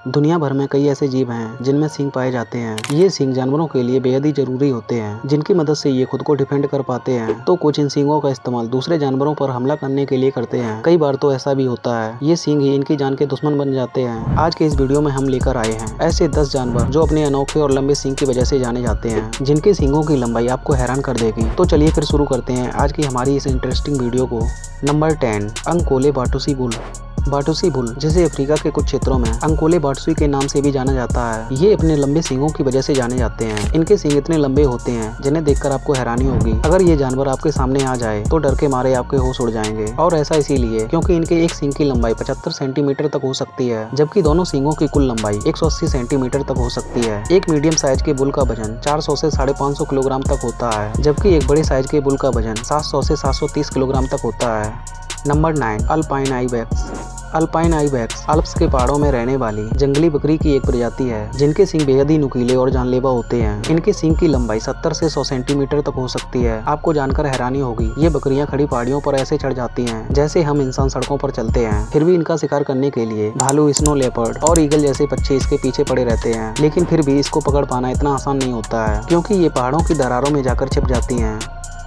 दुनिया भर में कई ऐसे जीव हैं जिनमें सींग पाए जाते हैं। ये सींग जानवरों के लिए बेहद ही जरूरी होते हैं, जिनकी मदद से ये खुद को डिफेंड कर पाते हैं। तो कुछ इन सींगों का इस्तेमाल दूसरे जानवरों पर हमला करने के लिए करते हैं। कई बार तो ऐसा भी होता है ये सींग ही इनकी जान के दुश्मन बन जाते हैं। आज के इस वीडियो में हम लेकर आए हैं ऐसे 10 जानवर जो अपने अनोखे और लंबे सींग की वजह से जाने जाते हैं, जिनके सींगों की लंबाई आपको हैरान कर देगी। तो चलिए फिर शुरू करते हैं आज की हमारी इस इंटरेस्टिंग वीडियो को। Number 10, Ankole Watusi bull. Watusi bull, जिसे अफ्रीका के कुछ क्षेत्रों में अंकोले बाटुसी के नाम से भी जाना जाता है, ये अपने लंबे सींगों की वजह से जाने जाते हैं। इनके सींग इतने लंबे होते हैं जिन्हें देखकर आपको हैरानी होगी। अगर ये जानवर आपके सामने आ जाए तो डर के मारे आपके होश उड़ जाएंगे। और ऐसा इसीलिए क्योंकि इनके एक सींग की लंबाई 75 सेंटीमीटर तक हो सकती है, जबकि दोनों सींगों की कुल लंबाई 180 सेंटीमीटर तक हो सकती है। एक मीडियम साइज के बुल का वजन 400 से 550 किलोग्राम तक होता है, जबकि एक बड़े साइज के बुल का वजन 700 से 730 किलोग्राम तक होता है। Number 9, alpine ibex. Alpine ibex Alps के पहाड़ों में रहने वाली जंगली बकरी की एक प्रजाति है, जिनके सींग बेहद ही नुकीले और जानलेवा होते हैं। इनके सींग की लंबाई 70 से 100 सेंटीमीटर तक हो सकती है। आपको जानकर हैरानी होगी, ये बकरियां खड़ी पहाड़ियों पर ऐसे चढ़ जाती हैं जैसे हम इंसान सड़कों पर चलते हैं। फिर भी इनका शिकार करने के लिए भालू, स्नो लेपर्ड और ईगल जैसे पक्षी इसके पीछे पड़े रहते हैं, लेकिन फिर भी इसको पकड़ पाना इतना आसान नहीं होता है, क्योंकि ये पहाड़ों की दरारों में जाकर छिप जाती हैं।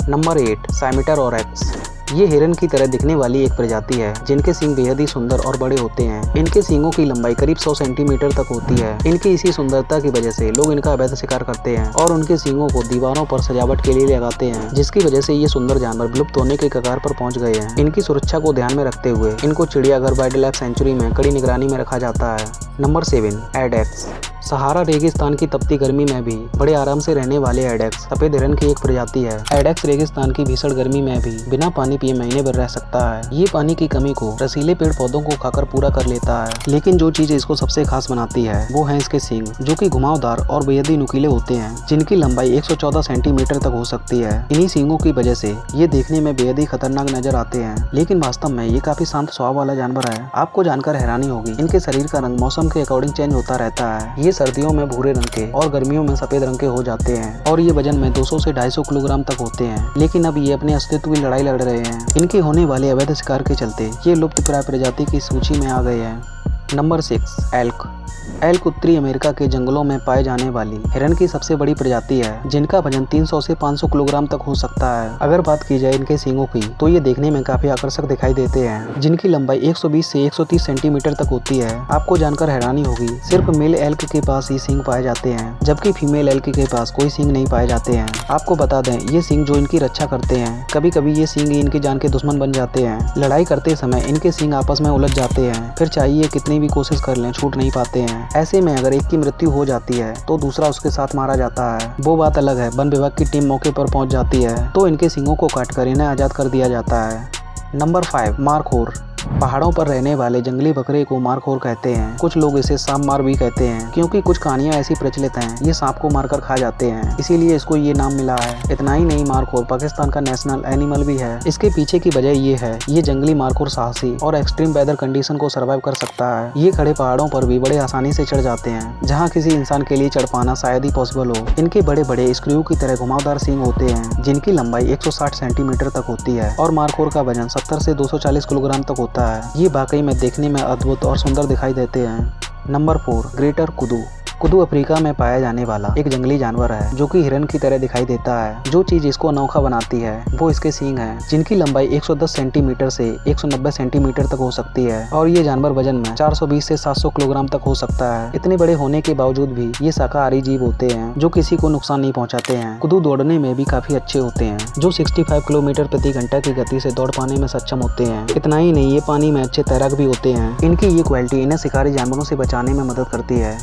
नंबर 8, साइमेटर ऑरेक्स। ये हिरन की तरह दिखने वाली एक प्रजाति है, जिनके सींग बेहद ही सुंदर और बड़े होते हैं। इनके सींगों की लंबाई करीब 100 सेंटीमीटर तक होती है। इनकी इसी सुंदरता की वजह से लोग इनका अवैध शिकार करते हैं और उनके सींगों को दीवारों पर सजावट के लिए लगाते हैं, जिसकी वजह से ये सुंदर जानवर विलुप्त होने के कगार पर पहुंच गए हैं। इनकी सुरक्षा को ध्यान में रखते हुए इनको चिड़ियाघर वाइल्ड लाइफ सेंचुरी में कड़ी निगरानी में रखा जाता है। नंबर 7, एडेक्स। सहारा रेगिस्तान की तपती गर्मी में भी बड़े आराम से रहने वाले एडेक्स सफेद हिरन की एक प्रजाति है। एडेक्स रेगिस्तान की भीषण गर्मी में भी बिना पानी पिए महीने भर रह सकता है। ये पानी की कमी को रसीले पेड़ पौधों को खाकर पूरा कर लेता है। लेकिन जो चीज इसको सबसे खास बनाती है वो है इसके सींग, जो कि घुमावदार और बेहद ही नुकीले होते हैं, जिनकी लंबाई 114 सेंटीमीटर तक हो सकती है। इन्हीं सींगों की वजह से ये देखने में बेहद ही खतरनाक नजर आते हैं, लेकिन वास्तव में ये काफी शांत स्वभाव वाला जानवर है। आपको जानकर हैरानी होगी, इनके शरीर का रंग मौसम के अकॉर्डिंग चेंज होता रहता है। ये सर्दियों में भूरे रंग के और गर्मियों में सफेद रंग के हो जाते हैं, और ये वजन में 200 से 250 किलोग्राम तक होते हैं। लेकिन अब ये अपने अस्तित्व की लड़ाई लड़ रहे हैं। इनके होने वाले अवैध शिकार के चलते ये लुप्तप्राय प्रजाति की सूची में आ गए हैं। Number 6, elk. एल्क उत्तरी अमेरिका के जंगलों में पाए जाने वाली हिरन की सबसे बड़ी प्रजाति है, जिनका वजन 300 से 500 किलोग्राम तक हो सकता है। अगर बात की जाए इनके सींगों की तो ये देखने में काफी आकर्षक दिखाई देते हैं, जिनकी लंबाई 120 से 130 सेंटीमीटर तक होती है। आपको जानकर हैरानी होगी, सिर्फ मेल एल्क के पास ही सींग पाए जाते हैं, जबकि फीमेल एल्क के पास कोई सींग नहीं पाए जाते हैं। आपको बता दें, ये सींग जो इनकी रक्षा करते हैं, कभी कभी ये सींग इनकी जान के दुश्मन बन जाते हैं। लड़ाई करते समय इनके सींग आपस में उलझ जाते हैं, फिर चाहे ये कितनी भी कोशिश कर लें छूट नहीं पाते हैं। ऐसे में अगर एक की मृत्यु हो जाती है तो दूसरा उसके साथ मारा जाता है। वो बात अलग है, वन विभाग की टीम मौके पर पहुंच जाती है तो इनके सींगों को काटकर इन्हें आजाद कर दिया जाता है। Number 5, markhor. पहाड़ों पर रहने वाले जंगली बकरे को मारखोर कहते हैं। कुछ लोग इसे सांप मार भी कहते हैं, क्योंकि कुछ कहानियां ऐसी प्रचलित हैं ये सांप को मारकर खा जाते हैं, इसीलिए इसको ये नाम मिला है। इतना ही नहीं, मारखोर पाकिस्तान का नेशनल एनिमल भी है। इसके पीछे की वजह ये है, ये जंगली मारखोर साहसी और एक्सट्रीम वेदर कंडीशन को सर्वाइव कर सकता है। ये खड़े पहाड़ों पर भी बड़े आसानी से चढ़ जाते हैं, जहाँ किसी इंसान के लिए चढ़ पाना शायद ही पॉसिबल हो। इनके बड़े बड़े स्क्रू की तरह घुमावदार सींग होते हैं, जिनकी लंबाई 160 सेंटीमीटर तक होती है, और मारखोर का वजन 70 से 240 किलोग्राम तक होता है। ये वाकई में देखने में अद्भुत और सुंदर दिखाई देते हैं। नंबर 4, ग्रेटर कुदू। कुदू अफ्रीका में पाया जाने वाला एक जंगली जानवर है, जो कि हिरन की तरह दिखाई देता है। जो चीज इसको अनोखा बनाती है वो इसके सींग हैं, जिनकी लंबाई 110 सेंटीमीटर से 190 सेंटीमीटर तक हो सकती है, और ये जानवर वजन में 420 से 700 किलोग्राम तक हो सकता है। इतने बड़े होने के बावजूद भी ये शाकाहारी जीव होते हैं, जो किसी को नुकसान नहीं पहुंचाते हैं। कुदू दौड़ने में भी काफी अच्छे होते हैं, जो 65 किलोमीटर प्रति घंटा की गति से दौड़ पाने में सक्षम होते हैं। इतना ही नहीं, ये पानी में अच्छे तैराक भी होते हैं। इनकी ये क्वालिटी इन्हें शिकारी जानवरों से बचाने में मदद करती है।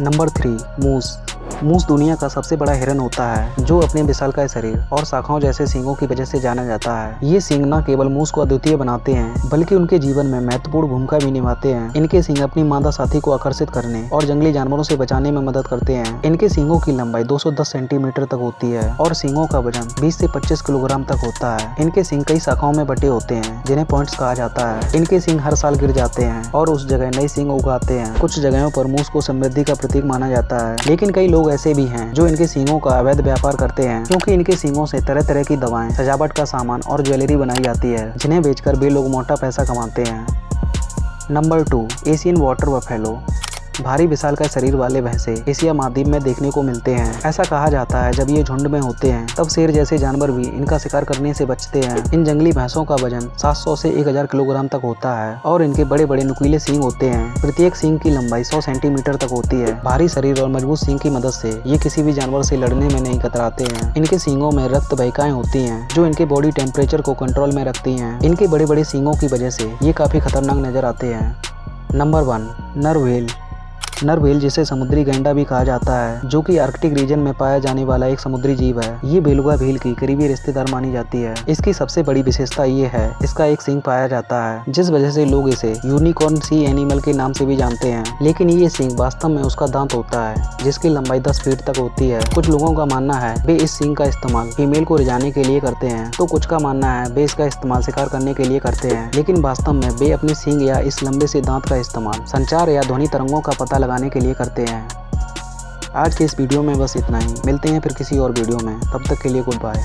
नंबर 3, मूस। मूस दुनिया का सबसे बड़ा हिरन होता है, जो अपने विशालकाय शरीर और शाखाओं जैसे सींगों की वजह से जाना जाता है। ये सींग न केवल मूस को अद्वितीय बनाते हैं, बल्कि उनके जीवन में महत्वपूर्ण भूमिका भी निभाते हैं। इनके सींग अपनी मादा साथी को आकर्षित करने और जंगली जानवरों से बचाने में मदद करते हैं। इनके सींगों की लंबाई 210 सेंटीमीटर तक होती है, और सींगों का वजन 20 से 25 किलोग्राम तक होता है। इनके सींग कई शाखाओं में बटे होते हैं, जिन्हें पॉइंट्स कहा जाता है। इनके सींग हर साल गिर जाते हैं और उस जगह नए सींग उगाते हैं। कुछ जगहों पर मूस को समृद्धि का प्रतीक माना जाता है, लेकिन कई लोग ऐसे भी हैं जो इनके सींगों का अवैध व्यापार करते हैं, क्योंकि इनके सींगों से तरह तरह की दवाएं, सजावट का सामान और ज्वेलरी बनाई जाती है, जिन्हें बेचकर वे लोग मोटा पैसा कमाते हैं। Number 2, Asian water buffalo. भारी विशालकाय शरीर वाले भैंसे एशिया महाद्वीप में देखने को मिलते हैं। ऐसा कहा जाता है जब ये झुंड में होते हैं तब शेर जैसे जानवर भी इनका शिकार करने से बचते हैं। इन जंगली भैंसों का वजन 700 से 1000 किलोग्राम तक होता है और इनके बड़े बड़े नुकीले सींग होते हैं। प्रत्येक सींग की लंबाई 100 सेंटीमीटर तक होती है। भारी शरीर और मजबूत सींग की मदद से ये किसी भी जानवर से लड़ने में नहीं कतराते हैं। इनके सींगों में रक्त वाहिकाएं होती हैं जो इनके बॉडी टेम्परेचर को कंट्रोल में रखती हैं। इनके बड़े बड़े सींगों की वजह से ये काफी खतरनाक नजर आते हैं। नंबर 1, नर व्हेल। नर व्हेल जिसे समुद्री गैंडा भी कहा जाता है, जो कि आर्कटिक रीजन में पाया जाने वाला एक समुद्री जीव है। ये बेलुगा व्हेल की करीबी रिश्तेदार मानी जाती है। इसकी सबसे बड़ी विशेषता ये है इसका एक सींग पाया जाता है, जिस वजह से लोग इसे यूनिकॉर्न सी एनिमल के नाम से भी जानते हैं। लेकिन ये सींग वास्तव में उसका दांत होता है, जिसकी लंबाई 10 फीट तक होती है। कुछ लोगों का मानना है वे इस सींग का इस्तेमाल फीमेल को रिझाने के लिए करते हैं, तो कुछ का मानना है वे इसका इस्तेमाल शिकार करने के लिए करते हैं। लेकिन वास्तव में वे अपनी सींग या इस लंबे से दांत का इस्तेमाल संचार या ध्वनि तरंगों का पता लगाने के लिए करते हैं। आज के इस वीडियो में बस इतना ही। मिलते हैं फिर किसी और वीडियो में, तब तक के लिए गुड बाय।